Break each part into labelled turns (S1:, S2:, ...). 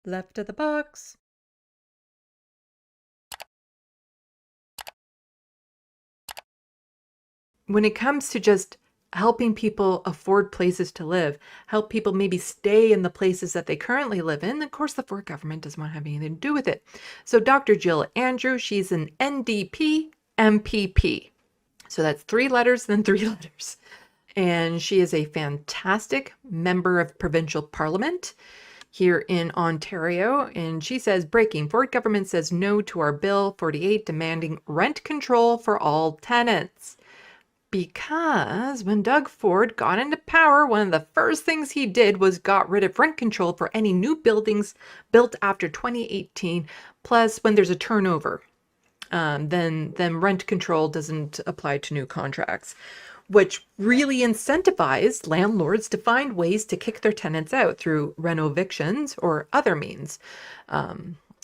S1: Left of the box. When it comes to just helping people afford places to live, help people maybe stay in the places that they currently live in, of course, the Ford government doesn't want to have anything to do with it. So Dr. Jill Andrew, she's an NDP MPP. So that's 3 letters, then 3 letters. And she is a fantastic member of provincial parliament here in Ontario. And she says, breaking, Ford government says no to our Bill 48 demanding rent control for all tenants. Because when Doug Ford got into power, one of the first things he did was got rid of rent control for any new buildings built after 2018. Plus, when there's a turnover, then rent control doesn't apply to new contracts, which really incentivized landlords to find ways to kick their tenants out through renovictions or other means,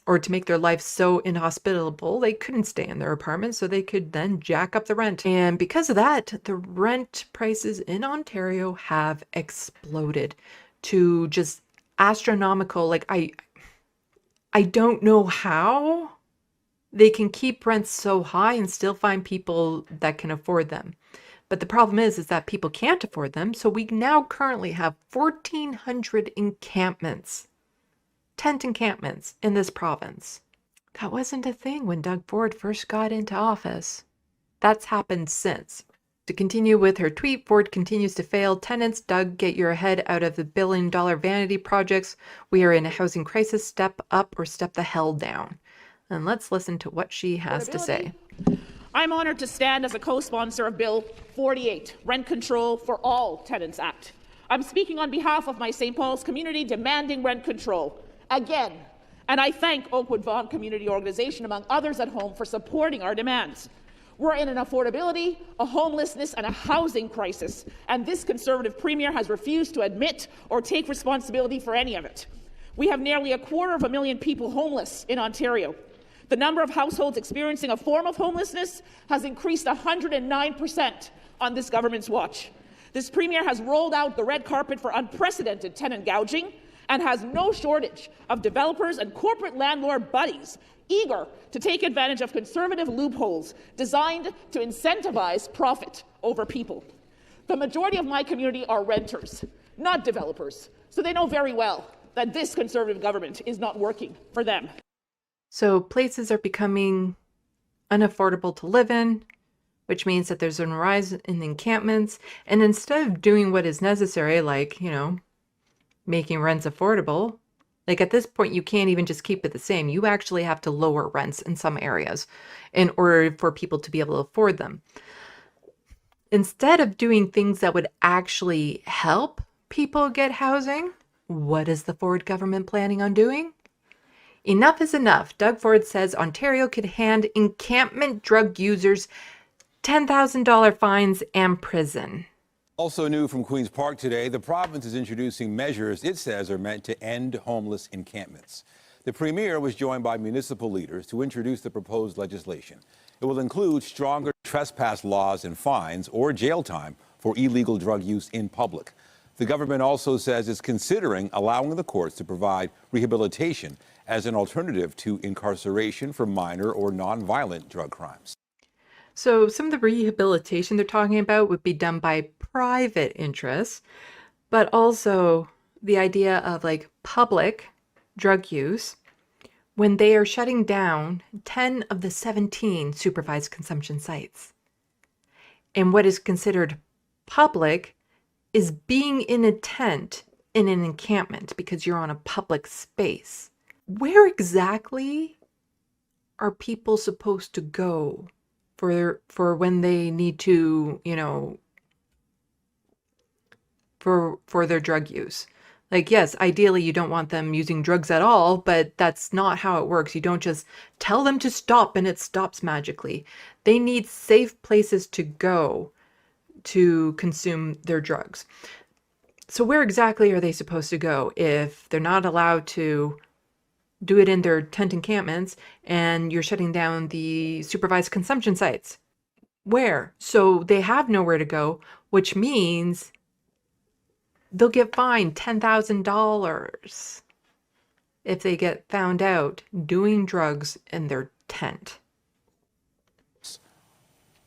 S1: or to make their life so inhospitable they couldn't stay in their apartments, so they could then jack up the rent. And because of that, the rent prices in Ontario have exploded to just astronomical. Like, I don't know how they can keep rents so high and still find people that can afford them. But the problem is that people can't afford them. So we now currently have 1,400 encampments, tent encampments in this province. That wasn't a thing when Doug Ford first got into office. That's happened since. To continue with her tweet, Ford continues to fail tenants. Doug, get your head out of the billion-dollar vanity projects. We are in a housing crisis. Step up or step the hell down. And let's listen to what she has to say.
S2: I'm honoured to stand as a co-sponsor of Bill 48, Rent Control for All Tenants Act. I'm speaking on behalf of my St. Paul's community demanding rent control again. And I thank Oakwood Vaughan Community Organization, among others at home, for supporting our demands. We're in an affordability, a homelessness, and a housing crisis, and this Conservative Premier has refused to admit or take responsibility for any of it. We have nearly 250,000 people homeless in Ontario. The number of households experiencing a form of homelessness has increased 109% on this government's watch. This Premier has rolled out the red carpet for unprecedented tenant gouging and has no shortage of developers and corporate landlord buddies eager to take advantage of Conservative loopholes designed to incentivize profit over people. The majority of my community are renters, not developers, so they know very well that this Conservative government is not working for them.
S1: So places are becoming unaffordable to live in, which means that there's a rise in encampments. And instead of doing what is necessary, like, making rents affordable, like at this point, you can't even just keep it the same. You actually have to lower rents in some areas in order for people to be able to afford them. Instead of doing things that would actually help people get housing, what is the Ford government planning on doing? Enough is enough. Doug Ford says Ontario could hand encampment drug users $10,000 fines and prison.
S3: Also new from Queen's Park today, the province is introducing measures it says are meant to end homeless encampments. The Premier was joined by municipal leaders to introduce the proposed legislation. It will include stronger trespass laws and fines or jail time for illegal drug use in public. The government also says it's considering allowing the courts to provide rehabilitation as an alternative to incarceration for minor or nonviolent drug crimes.
S1: So some of the rehabilitation they're talking about would be done by private interests, but also the idea of like public drug use when they are shutting down 10 of the 17 supervised consumption sites. And what is considered public is being in a tent in an encampment because you're on a public space. Where exactly are people supposed to go for when they need to, for their drug use? Like, yes, ideally you don't want them using drugs at all, but that's not how it works. You don't just tell them to stop and it stops magically. They need safe places to go to consume their drugs. So where exactly are they supposed to go if they're not allowed to do it in their tent encampments and you're shutting down the supervised consumption sites? Where? So they have nowhere to go, which means they'll get fined $10,000. if they get found out doing drugs in their tent.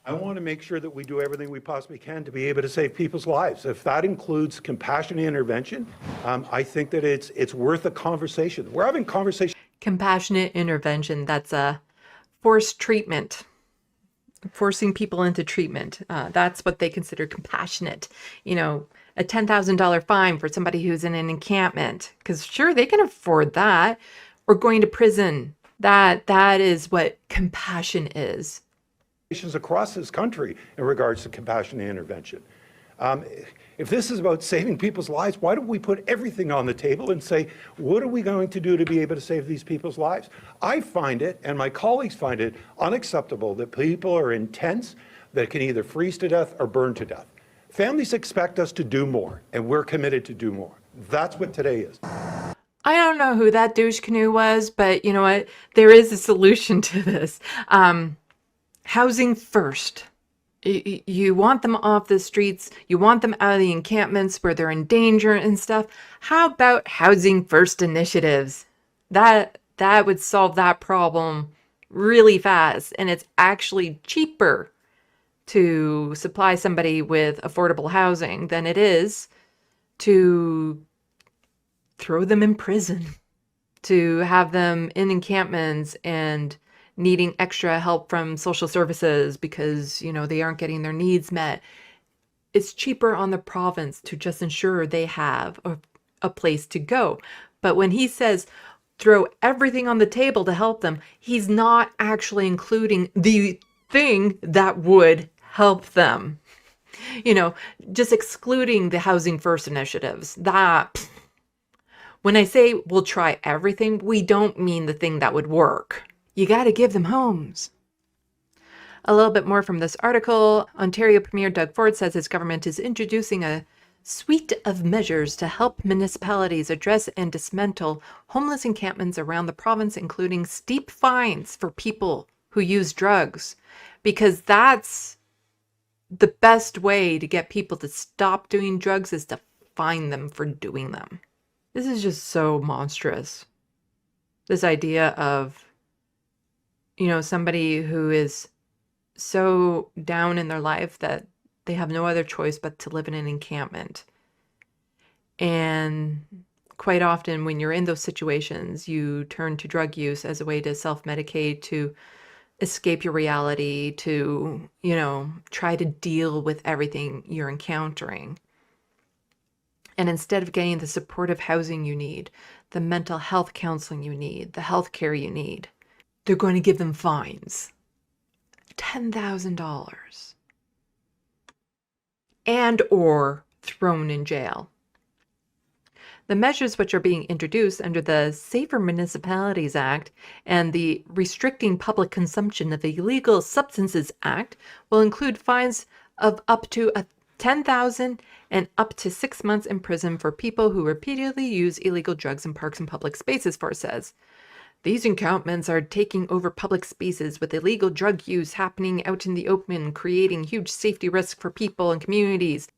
S4: I want to make sure that we do everything we possibly can to be able to save people's lives. If that includes compassionate intervention, I think that it's worth a conversation. We're having conversations.
S1: Compassionate intervention, that's a forced treatment. Forcing people into treatment. That's what they consider compassionate. You know, a $10,000 fine for somebody who's in an encampment, because sure, they can afford that, or going to prison. That is what compassion is.
S4: Across this country in regards to compassionate intervention. If this is about saving people's lives, why don't we put everything on the table and say, what are we going to do to be able to save these people's lives? I find it, and my colleagues find it, unacceptable that people are in tents that can either freeze to death or burn to death. Families expect us to do more, and we're committed to do more. That's what today is.
S1: I don't know who that douche canoe was, but you know what? There is a solution to this. Housing first. You want them off the streets. You want them out of the encampments where they're in danger and stuff. How about housing first initiatives? That would solve that problem really fast. And it's actually cheaper to supply somebody with affordable housing than it is to throw them in prison, to have them in encampments and needing extra help from social services because, you know, they aren't getting their needs met. It's cheaper on the province to just ensure they have a place to go. But when he says throw everything on the table to help them, he's not actually including the thing that would help them. You know, just excluding the housing first initiatives. That, when I say we'll try everything, we don't mean the thing that would work. You got to give them homes. A little bit more from this article. Ontario Premier Doug Ford says his government is introducing a suite of measures to help municipalities address and dismantle homeless encampments around the province, including steep fines for people who use drugs, because that's the best way to get people to stop doing drugs is to fine them for doing them. This is just so monstrous. This idea of, you know, somebody who is so down in their life that they have no other choice but to live in an encampment. And quite often when you're in those situations, you turn to drug use as a way to self-medicate, to escape your reality, to, you know, try to deal with everything you're encountering. And instead of getting the supportive housing you need, the mental health counseling you need, the health care you need, they're going to give them fines. $10,000. And or thrown in jail. The measures which are being introduced under the Safer Municipalities Act and the Restricting Public Consumption of Illegal Substances Act will include fines of up to $10,000 and up to 6 months in prison for people who repeatedly use illegal drugs in parks and public spaces, Ford says. These encampments are taking over public spaces with illegal drug use happening out in the open, creating huge safety risk for people and communities.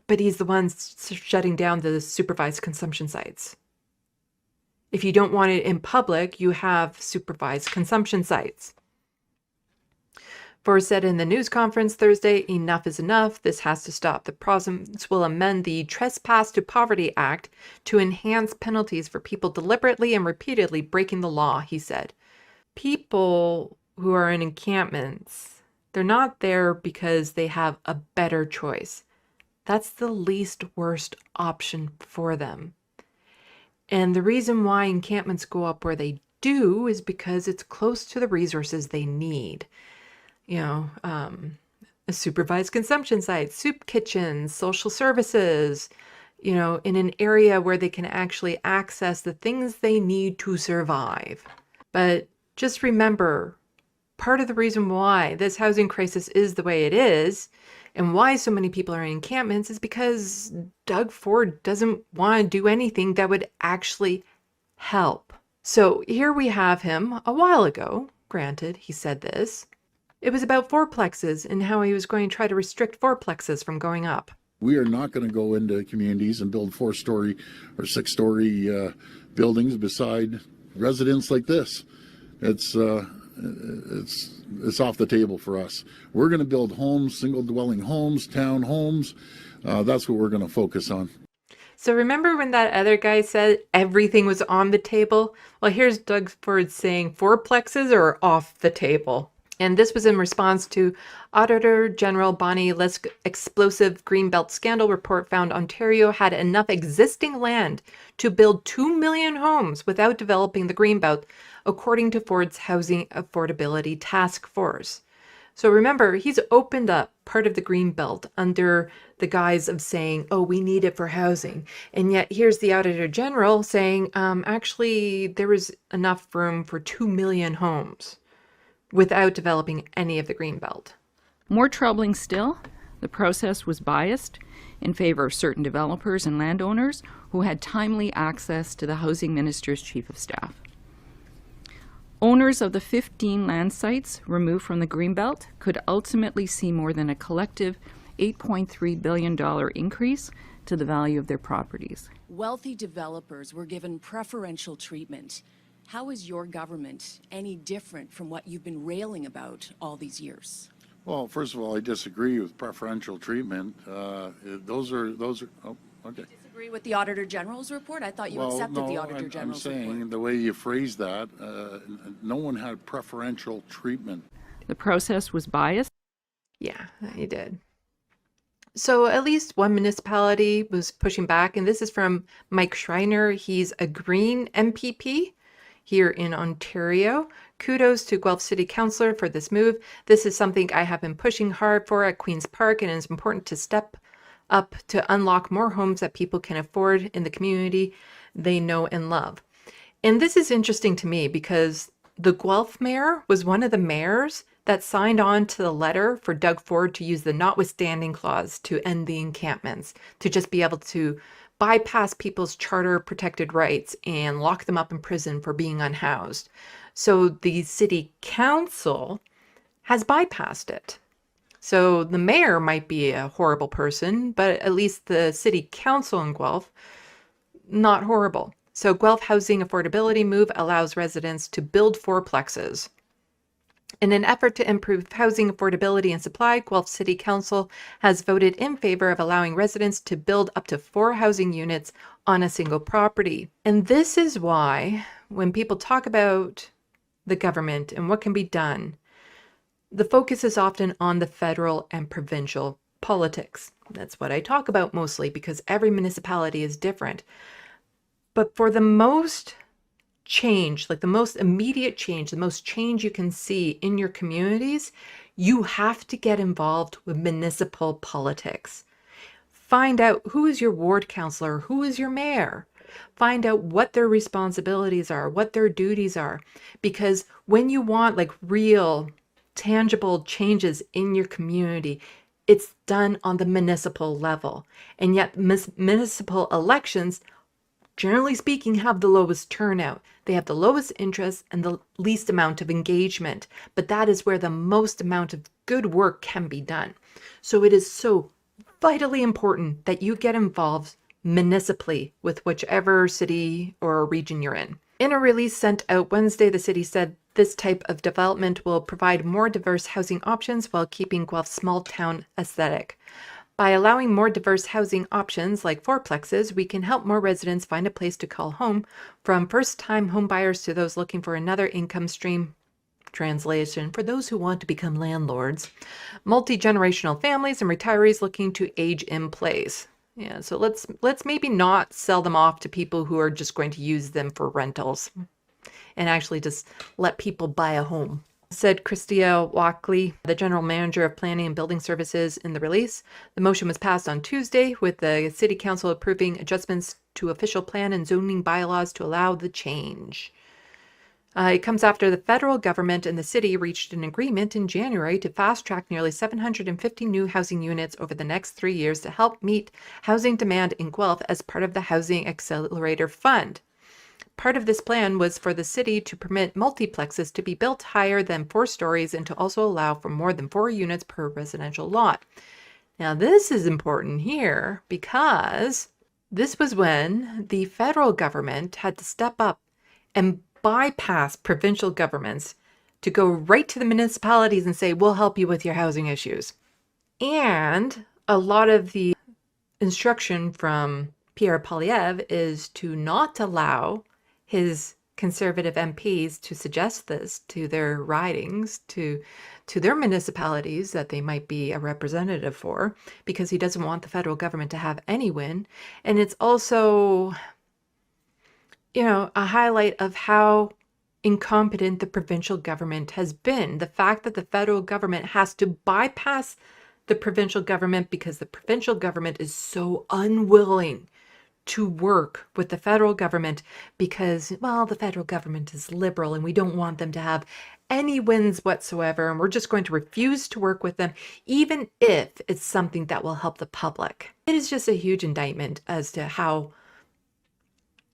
S1: But he's the one shutting down the supervised consumption sites. If you don't want it in public, you have supervised consumption sites. Ford said in the news conference Thursday, enough is enough. This has to stop. The province will amend the Trespass to Poverty Act to enhance penalties for people deliberately and repeatedly breaking the law, he said. People who are in encampments, they're not there because they have a better choice. That's the least worst option for them. And the reason why encampments go up where they do is because it's close to the resources they need. You know, a supervised consumption site, soup kitchens, social services, you know, in an area where they can actually access the things they need to survive. But just remember, part of the reason why this housing crisis is the way it is and why so many people are in encampments is because Doug Ford doesn't want to do anything that would actually help. So here we have him a while ago. Granted, he said this. It was about fourplexes and how he was going to try to restrict fourplexes from going up.
S5: We are not going to go into communities and build 4-story or 6-story buildings beside residents like this. It's off the table for us. We're going to build homes, single-dwelling homes, town homes. That's what we're going to focus on.
S1: So remember when that other guy said everything was on the table? Well, here's Doug Ford saying fourplexes are off the table. And this was in response to Auditor General Bonnie Lisk's explosive Greenbelt scandal report found Ontario had enough existing land to build 2 million homes without developing the Greenbelt, according to Ford's Housing Affordability Task Force. So remember, he's opened up part of the Greenbelt under the guise of saying, oh, we need it for housing. And yet here's the Auditor General saying, actually, there is enough room for 2 million homes without developing any of the Greenbelt.
S6: More troubling still, the process was biased in favor of certain developers and landowners who had timely access to the Housing Minister's Chief of Staff. Owners of the 15 land sites removed from the Greenbelt could ultimately see more than a collective $8.3 billion increase to the value of their properties.
S7: Wealthy developers were given preferential treatment. How is your government any different from what you've been railing about all these years?
S5: Well, first of all, I disagree with preferential treatment. Those are, oh, okay.
S7: Disagree with the Auditor General's report? I thought you accepted the Auditor General's report.
S5: I'm saying the way you phrase that, no one had preferential treatment.
S6: The process was biased.
S1: Yeah, he did. So at least one municipality was pushing back, and this is from Mike Schreiner. He's a Green MPP here in Ontario. Kudos to Guelph City Councillor for this move. This is something I have been pushing hard for at Queen's Park, and it's important to step up to unlock more homes that people can afford in the community they know and love. And this is interesting to me because the Guelph mayor was one of the mayors that signed on to the letter for Doug Ford to use the notwithstanding clause to end the encampments, to just be able to bypass people's charter protected rights and lock them up in prison for being unhoused. So the city council has bypassed it. So the mayor might be a horrible person, but at least the city council in Guelph, not horrible. So Guelph Housing Affordability Move allows residents to build fourplexes. In an effort to improve housing affordability and supply, Guelph City Council has voted in favor of allowing residents to build up to 4 housing units on a single property. And this is why, when people talk about the government and what can be done, the focus is often on the federal and provincial politics. That's what I talk about mostly because every municipality is different. But for the most change, like the most immediate change, the most change you can see in your communities, you have to get involved with municipal politics. Find out who is your ward councillor, who is your mayor. Find out what their responsibilities are, what their duties are. Because when you want like real, tangible changes in your community, it's done on the municipal level. And yet municipal elections, generally speaking, have the lowest turnout. They have the lowest interest and the least amount of engagement, but that is where the most amount of good work can be done. So it is so vitally important that you get involved municipally with whichever city or region you're in. In a release sent out Wednesday, the city said this type of development will provide more diverse housing options while keeping Guelph's small town aesthetic. By allowing more diverse housing options like fourplexes, we can help more residents find a place to call home, from first-time homebuyers to those looking for another income stream. Translation, for those who want to become landlords, multi-generational families and retirees looking to age in place. Yeah, so let's maybe not sell them off to people who are just going to use them for rentals and actually just let people buy a home. Said Christia Walkley, the General Manager of Planning and Building Services, in the release. The motion was passed on Tuesday, with the City Council approving adjustments to official plan and zoning bylaws to allow the change. It comes after the federal government and the city reached an agreement in January to fast-track nearly 750 new housing units over the next 3 years to help meet housing demand in Guelph as part of the Housing Accelerator Fund. Part of this plan was for the city to permit multiplexes to be built higher than 4 stories and to also allow for more than 4 units per residential lot. Now, this is important here because this was when the federal government had to step up and bypass provincial governments to go right to the municipalities and say, we'll help you with your housing issues. And a lot of the instruction from Pierre Poilievre is to not allow his conservative MPs to suggest this to their ridings, to their municipalities that they might be a representative for, because he doesn't want the federal government to have any win. And it's also, a highlight of how incompetent the provincial government has been. The fact that the federal government has to bypass the provincial government because the provincial government is so unwilling to work with the federal government because, well, the federal government is liberal and we don't want them to have any wins whatsoever. And we're just going to refuse to work with them, even if it's something that will help the public. It is just a huge indictment as to how,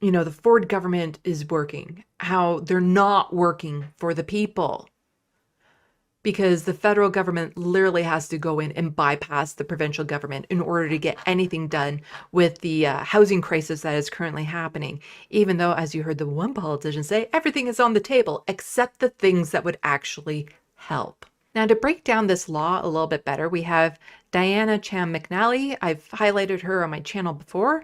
S1: the Ford government is working, how they're not working for the people. Because the federal government literally has to go in and bypass the provincial government in order to get anything done with the housing crisis that is currently happening. Even though, as you heard the one politician say, everything is on the table except the things that would actually help. Now, to break down this law a little bit better, we have Diana Chan McNally. I've highlighted her on my channel before.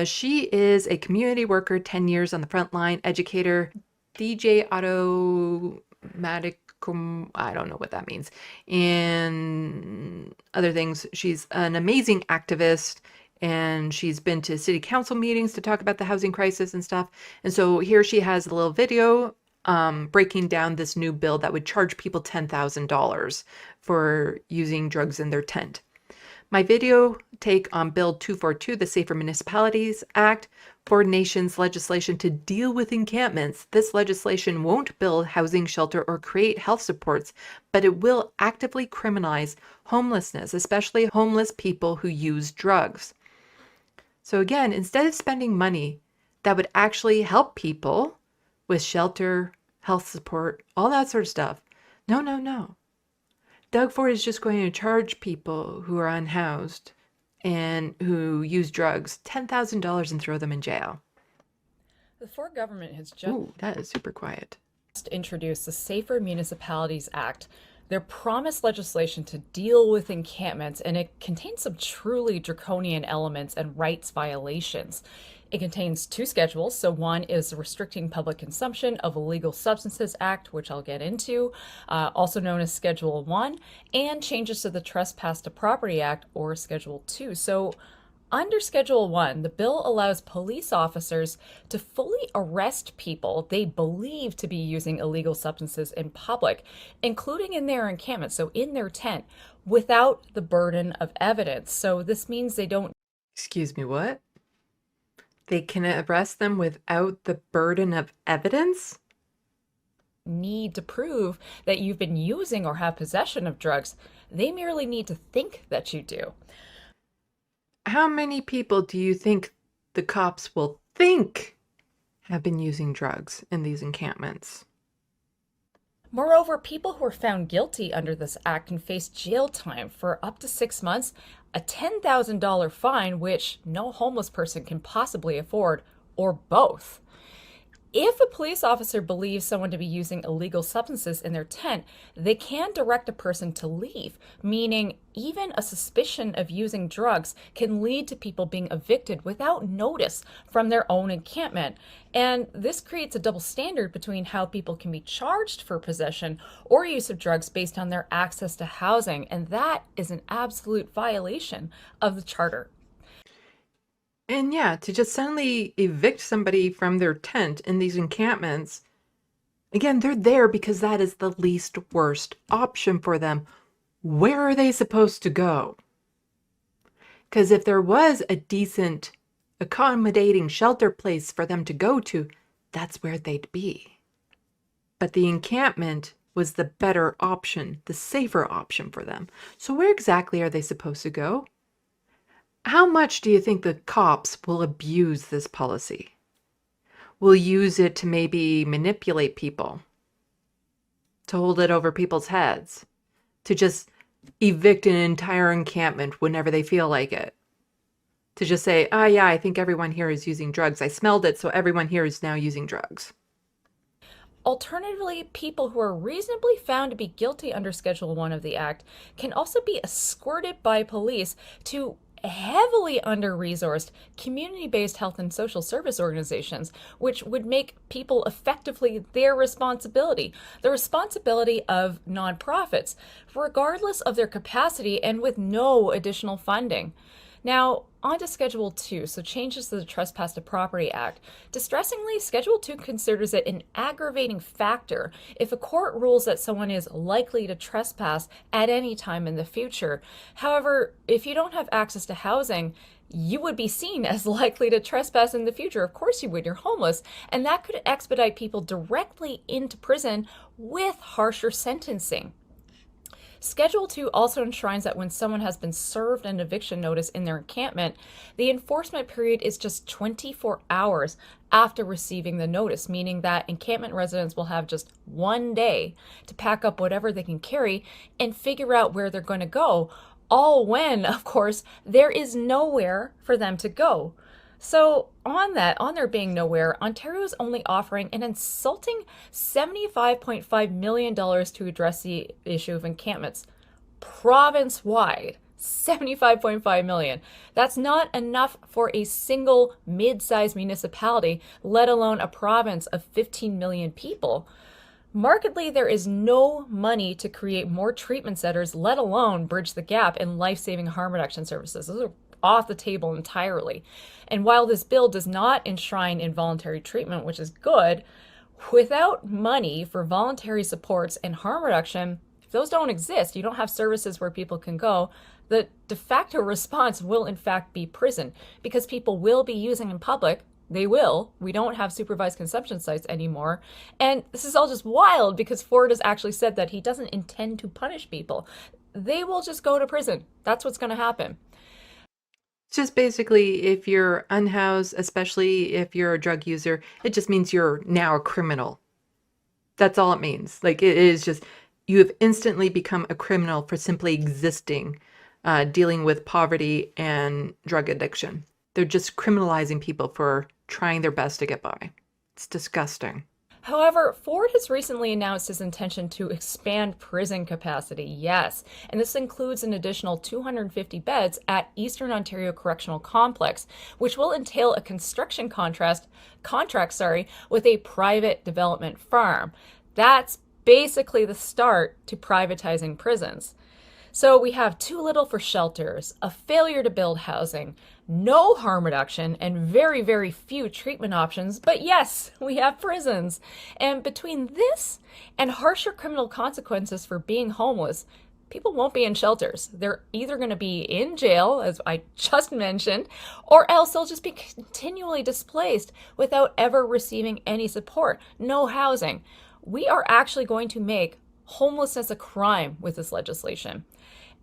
S1: She is a community worker, 10 years on the front line, educator, DJ automatic. I don't know what that means, and other things. She's an amazing activist, and she's been to city council meetings to talk about the housing crisis and stuff. And so here she has a little video breaking down this new bill that would charge people $10,000 for using drugs in their tent. My video take on Bill 242, the Safer Municipalities Act, for nation's legislation to deal with encampments. This legislation won't build housing, shelter, or create health supports, but it will actively criminalize homelessness, especially homeless people who use drugs. So again, instead of spending money that would actually help people with shelter, health support, all that sort of stuff, no. Doug Ford is just going to charge people who are unhoused and who use drugs $10,000 and throw them in jail.
S8: The Ford government has just
S1: Ooh, that is super quiet.
S8: introduced the Safer Municipalities Act, their promised legislation to deal with encampments, and it contains some truly draconian elements and rights violations. It contains two schedules. So one is the Restricting Public Consumption of Illegal Substances Act, which I'll get into, also known as Schedule 1, and changes to the Trespass to Property Act, or Schedule 2. So under Schedule 1, the bill allows police officers to fully arrest people they believe to be using illegal substances in public, including in their encampment, so in their tent, without the burden of evidence. So this means they don't
S1: Excuse me, what? They can arrest them without the burden of evidence?
S8: need to prove that you've been using or have possession of drugs. They merely need to think that you do.
S1: How many people do you think the cops will think have been using drugs in these encampments?
S8: Moreover, people who are found guilty under this act can face jail time for up to 6 months, a $10,000 fine, which no homeless person can possibly afford, or both. If a police officer believes someone to be using illegal substances in their tent, they can direct a person to leave, meaning even a suspicion of using drugs can lead to people being evicted without notice from their own encampment. And this creates a double standard between how people can be charged for possession or use of drugs based on their access to housing, and that is an absolute violation of the Charter.
S1: And yeah, to just suddenly evict somebody from their tent in these encampments, again, they're there because that is the least worst option for them. Where are they supposed to go? Because if there was a decent, accommodating shelter place for them to go to, that's where they'd be. But the encampment was the better option, the safer option for them. So where exactly are they supposed to go? How much do you think the cops will abuse this policy? Will use it to maybe manipulate people, to hold it over people's heads, to just evict an entire encampment whenever they feel like it. To just say, oh yeah, I think everyone here is using drugs. I smelled it, so everyone here is now using drugs.
S8: Alternatively, people who are reasonably found to be guilty under Schedule 1 of the Act can also be escorted by police to heavily under-resourced community-based health and social service organizations, which would make people effectively their responsibility, the responsibility of nonprofits, regardless of their capacity and with no additional funding. Now, on to Schedule 2, so changes to the Trespass to Property Act. Distressingly, Schedule 2 considers it an aggravating factor if a court rules that someone is likely to trespass at any time in the future. However, if you don't have access to housing, you would be seen as likely to trespass in the future. Of course you would, you're homeless. And that could expedite people directly into prison with harsher sentencing. Schedule 2 also enshrines that when someone has been served an eviction notice in their encampment, the enforcement period is just 24 hours after receiving the notice, meaning that encampment residents will have just one day to pack up whatever they can carry and figure out where they're going to go, all when, of course, there is nowhere for them to go. So on there being nowhere, Ontario is only offering an insulting $75.5 million to address the issue of encampments. Province-wide, $75.5 million. That's not enough for a single mid-sized municipality, let alone a province of 15 million people. Markedly, there is no money to create more treatment centers, let alone bridge the gap in life-saving harm reduction services. Those are off the table entirely. And while this bill does not enshrine involuntary treatment, which is good, without money for voluntary supports and harm reduction, if those don't exist, you don't have services where people can go, the de facto response will in fact be prison, because people will be using in public. They will. We don't have supervised consumption sites anymore. And this is all just wild because Ford has actually said that he doesn't intend to punish people. They will just go to prison. That's what's going to happen.
S1: It's just basically if you're unhoused, especially if you're a drug user, it just means you're now a criminal. That's all it means. Like, it is just, you have instantly become a criminal for simply existing, dealing with poverty and drug addiction. They're just criminalizing people for trying their best to get by. It's disgusting.
S8: However, Ford has recently announced his intention to expand prison capacity, yes, and this includes an additional 250 beds at Eastern Ontario Correctional Complex, which will entail a construction contract with a private development firm. That's basically the start to privatizing prisons. So we have too little for shelters, a failure to build housing, no harm reduction, and very, very few treatment options. But yes, we have prisons. And between this and harsher criminal consequences for being homeless, people won't be in shelters. They're either going to be in jail, as I just mentioned, or else they'll just be continually displaced without ever receiving any support, no housing. We are actually going to make homelessness a crime with this legislation.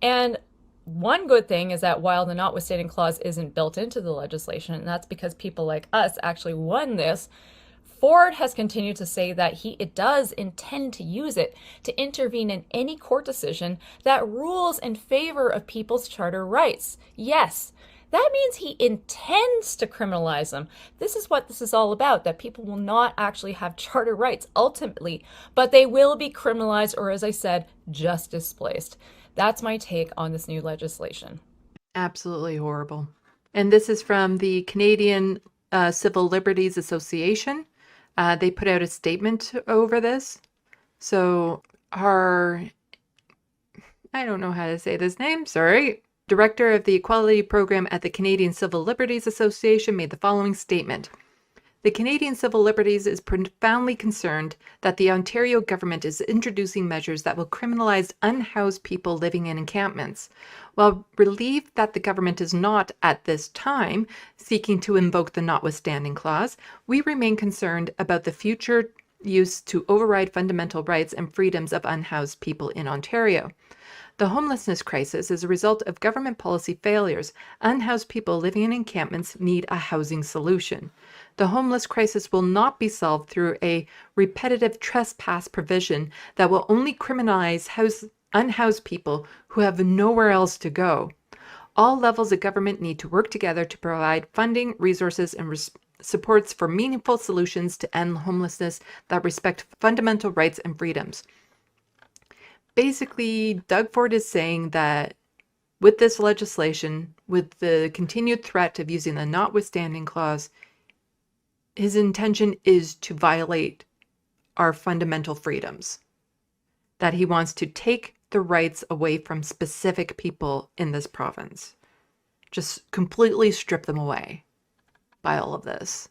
S8: And one good thing is that while the notwithstanding clause isn't built into the legislation, and that's because people like us actually won this, Ford has continued to say that it does intend to use it to intervene in any court decision that rules in favor of people's charter rights. Yes, that means he intends to criminalize them. This is what this is all about, that people will not actually have charter rights ultimately, but they will be criminalized or, as I said, just displaced. That's my take on this new legislation.
S1: Absolutely horrible. And this is from the Canadian Civil Liberties Association. They put out a statement over this. So I don't know how to say this name, sorry. Director of the Equality Program at the Canadian Civil Liberties Association made the following statement. The Canadian Civil Liberties is profoundly concerned that the Ontario government is introducing measures that will criminalize unhoused people living in encampments. While relieved that the government is not, at this time, seeking to invoke the notwithstanding clause, we remain concerned about the future use to override fundamental rights and freedoms of unhoused people in Ontario. The homelessness crisis is a result of government policy failures. Unhoused people living in encampments need a housing solution. The homeless crisis will not be solved through a repetitive trespass provision that will only criminalize unhoused people who have nowhere else to go. All levels of government need to work together to provide funding, resources, and supports for meaningful solutions to end homelessness that respect fundamental rights and freedoms. Basically, Doug Ford is saying that with this legislation, with the continued threat of using the notwithstanding clause, his intention is to violate our fundamental freedoms. That he wants to take the rights away from specific people in this province. Just completely strip them away by all of this.